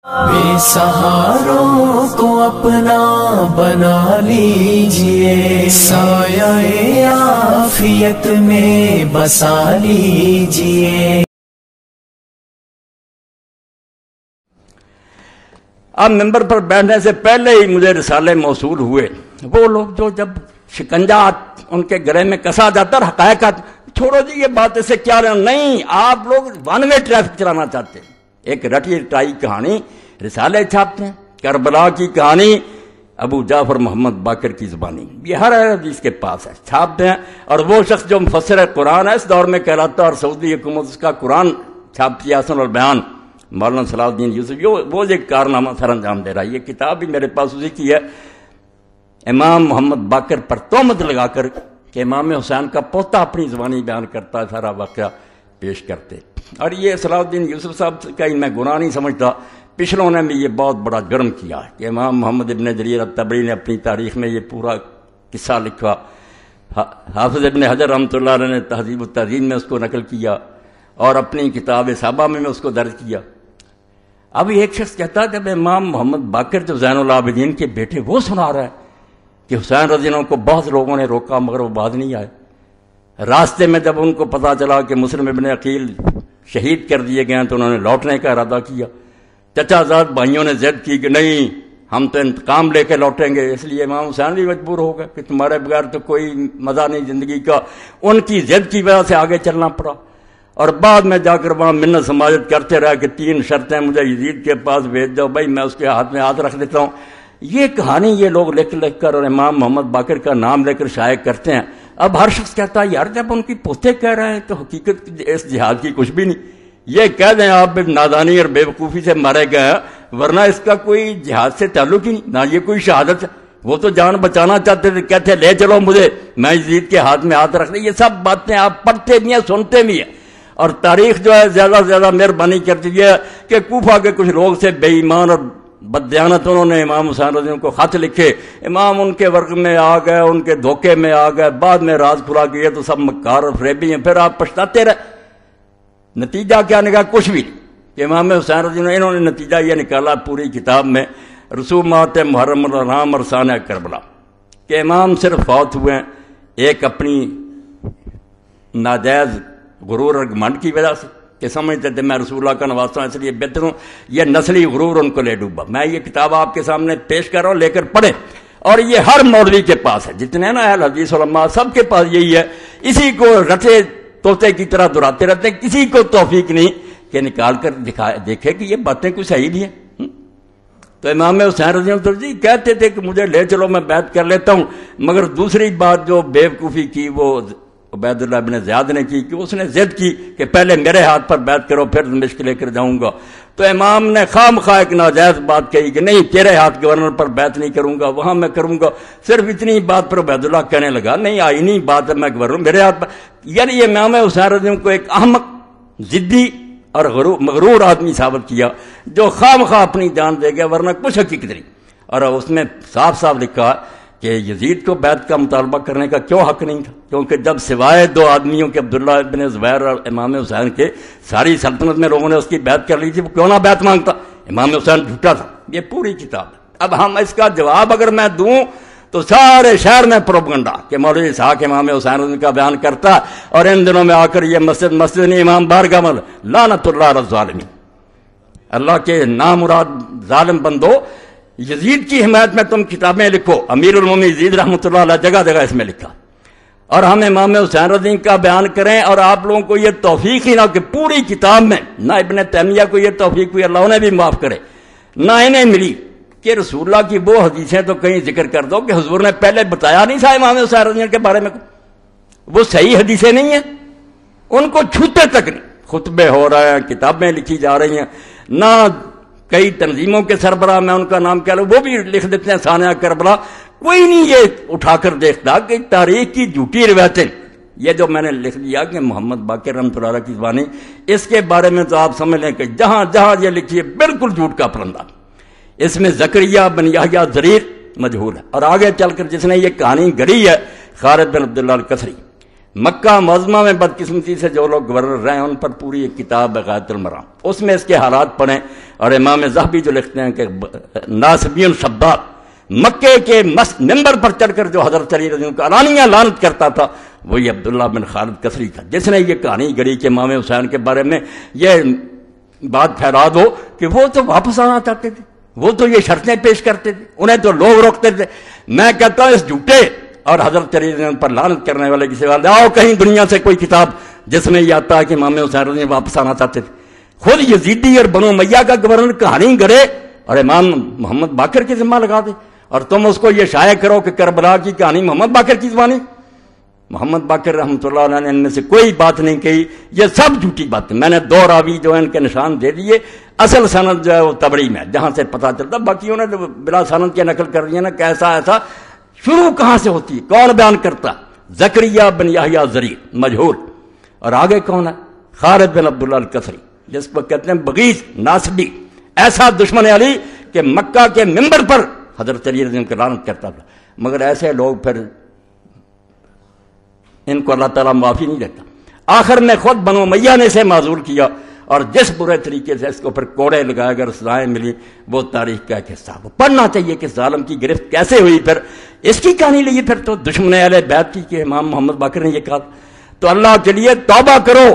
بے سہاروں کو اپنا بنا لیجئے، سایہ عافیت میں بسا لیجئے۔ اب ممبر پر بیٹھنے سے پہلے ہی مجھے رسالے موصول ہوئے، وہ لوگ جو جب شکنجہ ان کے گلے میں کسا جاتا اور حقائق چھوڑو جی یہ بات سے کیا رہا، نہیں آپ لوگ ون وے ٹریفک چلانا چاہتے ہیں، ایک رٹی رٹائی کہانی رسالے چھاپتے ہیں، کربلا کی کہانی ابو جعفر محمد باقر کی زبانی، یہ ہر حدیث کے پاس ہے، چھاپتے ہیں۔ اور وہ شخص جو مفسر قرآن ہے اس دور میں کہلاتا ہے، اور سعودی حکومت اس کا قرآن چھاپتی ہے، حسن البیان، مولانا صلاح الدین یوسف، وہ ایک کارنامہ سر انجام دے رہا ہے۔ یہ کتاب بھی میرے پاس اسی کی ہے، امام محمد باقر پر تہمت لگا کر کہ امام حسین کا پوتا اپنی زبانی بیان کرتا ہے، سارا واقعہ پیش کرتے۔ اور یہ صلاح الدین یوسف صاحب کا میں گناہ نہیں سمجھتا، پچھلوں نے بھی یہ بہت بڑا جرم کیا کہ امام محمد ابن جریر الطبری نے اپنی تاریخ میں یہ پورا قصہ لکھا، حافظ ابن حجر رحمۃ اللہ علیہ نے تہذیب التہذیب میں اس کو نقل کیا، اور اپنی کتاب صحابہ میں اس کو درج کیا۔ اب ایک شخص کہتا ہے جب امام محمد باقر جو زین العابدین کے بیٹے وہ سنا رہا ہے کہ حسین رضی اللہ عنہ کو بہت لوگوں نے روکا مگر وہ بعد نہیں آئے، راستے میں جب ان کو پتا چلا کہ مسلم ابن عقیل شہید کر دیے گئے ہیں تو انہوں نے لوٹنے کا ارادہ کیا، چچا زاد بھائیوں نے ضد کی کہ نہیں ہم تو انتقام لے کے لوٹیں گے، اس لیے امام حسین بھی مجبور ہو گئے کہ تمہارے بغیر تو کوئی مزہ نہیں زندگی کا، ان کی ضد کی وجہ سے آگے چلنا پڑا، اور بعد میں جا کر وہاں منت سماجت کرتے رہے کہ 3 شرطیں مجھے یزید کے پاس بھیج دو، بھائی میں اس کے ہاتھ میں ہاتھ رکھ دیتا ہوں۔ یہ کہانی یہ لوگ لکھ کر اور امام محمد باقر کا نام لے کر شائع کرتے ہیں۔ اب ہر شخص کہتا ہے یار جب ان کی پوتے کہہ رہے ہیں تو حقیقت اس جہاد کی کچھ بھی نہیں، یہ کہہ دیں آپ نادانی اور بے وقوفی سے مارے گئے ہیں، ورنہ اس کا کوئی جہاد سے تعلق ہی نہیں، نہ یہ کوئی شہادت ہے، وہ تو جان بچانا چاہتے تھے، کہتے لے چلو مجھے، میں یزید کے ہاتھ میں ہاتھ رکھ دیں۔ یہ سب باتیں آپ پڑھتے بھی ہیں سنتے بھی ہیں، اور تاریخ جو ہے زیادہ سے زیادہ مہربانی کرتی ہے کہ کوفہ کے کچھ لوگ سے بے ایمان اور بددیانت انہوں نے امام حسین رضی اللہ عنہ کو خط لکھے، امام ان کے ورق میں آ گئے، ان کے دھوکے میں آ گئے، بعد میں راز کھلا کہ یہ تو سب مکار اور فریبی ہیں، پھر آپ پچھتاتے رہے۔ نتیجہ کیا نکلا؟ کچھ بھی نہیں کہ امام حسین رضی اللہ عنہ انہوں نے نتیجہ یہ نکالا پوری کتاب میں رسومات محرم الحرام اور سانح کربلا کہ امام صرف فوت ہوئے ہیں ایک اپنی ناجائز غرور اور گھمنڈ کی وجہ سے کہ سمجھتے تھے میں رسول اللہ کا نواسا ہوں اس لیے بہتر ہوں، یہ نسلی غرور ان کو لے ڈوبا۔ میں یہ کتاب آپ کے سامنے پیش کر رہا ہوں، لے کر پڑھیں، اور یہ ہر مولوی کے پاس ہے، جتنے نا اہل حدیث علماء سب کے پاس یہی ہے، اسی کو رٹے طوطے کی طرح دہراتے رہتے ہیں، کسی کو توفیق نہیں کہ نکال کر دیکھے کہ یہ باتیں کوئی صحیح نہیں ہیں۔ تو امام حسین رضی اللہ عنہ جی کہتے تھے کہ مجھے لے چلو میں بیعت کر لیتا ہوں، مگر دوسری بات جو بے وقوفی کی وہ عبید اللہ بن زیاد نے کی کہ اس نے ضد کی کہ پہلے میرے ہاتھ پر بیعت کرو پھر دمشق لے کر جاؤں گا، تو امام نے خواہ مخواہ ایک ناجائز بات کہی کہ نہیں تیرے ہاتھ گورنر پر بیعت نہیں کروں گا، وہاں میں کروں گا، صرف اتنی بات پر عبید اللہ کہنے لگا نہیں آئینی بات ہے میں گورنر میرے ہاتھ پر، یعنی یہ امام حسین رضی اللہ عنہ کو ایک احمق ضدی اور مغرور آدمی ثابت کیا جو خواہ مخواہ اپنی جان دے گیا ورنہ کچھ حقیقت نہیں۔ اور اس میں صاف صاف لکھا کہ یزید کو بیعت کا مطالبہ کرنے کا کیوں حق نہیں تھا، کیونکہ جب سوائے 2 آدمیوں کے عبداللہ بن زبیر اور امام حسین کے ساری سلطنت میں لوگوں نے اس کی بیعت کر لی تھی، وہ کیوں نہ بیعت مانگتا، امام حسین جھوٹا تھا۔ یہ پوری کتاب ہے۔ اب ہم اس کا جواب اگر میں دوں تو سارے شہر میں پروپگنڈا کہ مولوی اسحاق امام حسین کا بیان کرتا، اور ان دنوں میں آ کر یہ مسجد نہیں امام بارگاہ میں، لعنت اللہ علی الظالمین، اللہ کے نامراد ظالم بندو، یزید کی حمایت میں تم کتابیں لکھو، امیر المومنین یزید رحمۃ اللہ علیہ جگہ جگہ اس میں لکھا، اور ہم امام حسین رضی اللہ عنہ کا بیان کریں، اور آپ لوگوں کو یہ توفیق ہی نہ کہ پوری کتاب میں نہ ابن تیمیہ کو یہ توفیق ہوئی، اللہ انہیں بھی معاف کرے، نہ انہیں ملی کہ رسول اللہ کی وہ حدیثیں تو کہیں ذکر کر دو کہ حضور نے پہلے بتایا نہیں تھا امام حسین رضی اللہ عنہ کے بارے میں، وہ صحیح حدیثیں نہیں ہیں، ان کو چھوتے تک نہیں، خطبے ہو رہے ہیں، کتابیں لکھی جا رہی ہیں، نہ کئی تنظیموں کے سربراہ میں ان کا نام کہہ لو وہ بھی لکھ دیتے ہیں سانحہ کربلا، کوئی نہیں یہ اٹھا کر دیکھتا کہ تاریخ کی جھوٹی روایتیں، یہ جو میں نے لکھ دیا کہ محمد باقر رحمۃ اللہ کی زبانی، اس کے بارے میں تو آپ سمجھ لیں کہ جہاں جہاں یہ لکھی ہے بالکل جھوٹ کا پرندہ، اس میں زکریا بن یحییٰ ضریر مجہول ہے، اور آگے چل کر جس نے یہ کہانی گڑھی ہے خالد بن عبداللہ الکسری، مکہ معظمہ میں بدقسمتی سے جو لوگ گورنر رہے ہیں ان پر پوری ایک کتاب ہے غایۃ المرام، اس میں اس کے حالات پڑھیں. اور امام ذہبی جو لکھتے ہیں کہ ناصبین شباب، مکے کے ممبر پر چڑھ کر جو حضرت علی رضی اللہ عنہ کو علانیہ لعنت کرتا تھا وہی عبداللہ بن خالد کسری تھا، جس نے یہ کہانی گڑی کہ امام حسین کے بارے میں یہ بات پھیلا دو کہ وہ تو واپس آنا چاہتے تھے، وہ تو یہ شرطیں پیش کرتے تھے، انہیں تو لوگ روکتے تھے. میں کہتا ہوں اس جھوٹے اور حضرت علی رضی اللہ عنہ پر لعنت کرنے والے کی سوال آؤ کہیں دنیا سے کوئی کتاب جس میں یہ آتا ہے کہ امام حسین رضی اللہ عنہ واپس آنا چاہتے تھے. خود یزیدی اور بنو امیہ کا گورنر کہانی گڑے اور امام محمد باقر کی ذمہ لگا دے، اور تم اس کو یہ شائع کرو کہ کربلا کی کہانی محمد باقر کی زبانی. محمد باقر رحمۃ اللہ علیہ نے ان میں سے کوئی بات نہیں کہی، یہ سب جھوٹی باتیں. میں نے 2 راوی جو ہیں ان کے نشان دے دیے، اصل سند جو ہے وہ تبری میں جہاں سے پتہ چلتا، باقی انہوں نے بلا سند کی نقل کر دی نا کہ ایسا شروع کہاں سے ہوتی ہے، کون بیان کرتا؟ زکریا بن یحییٰ زریع مجہول، اور آگے کون ہے؟ خالد بن عبداللہ الکسری جس کو کہتے ہیں بغیث ناصبی، ایسا دشمن علی کہ مکہ کے ممبر پر حضرت علی رضی اللہ عنہ کی لعنت کرتا تھا. مگر ایسے لوگ پھر ان کو اللہ تعالیٰ معافی نہیں دیتا. آخر میں خود بنو امیہ نے اسے معذور کیا، اور جس برے طریقے سے اس کو پھر کوڑے لگائے اگر سزائیں ملی وہ تاریخ کا ایک حصہ. وہ پڑھنا چاہیے کہ ظالم کی گرفت کیسے ہوئی. پھر اس کی کہانی لیے پھر تو دشمن اہل بیت کی کہ امام محمد باقر نے یہ کہا. تو اللہ کے لیے توبہ کرو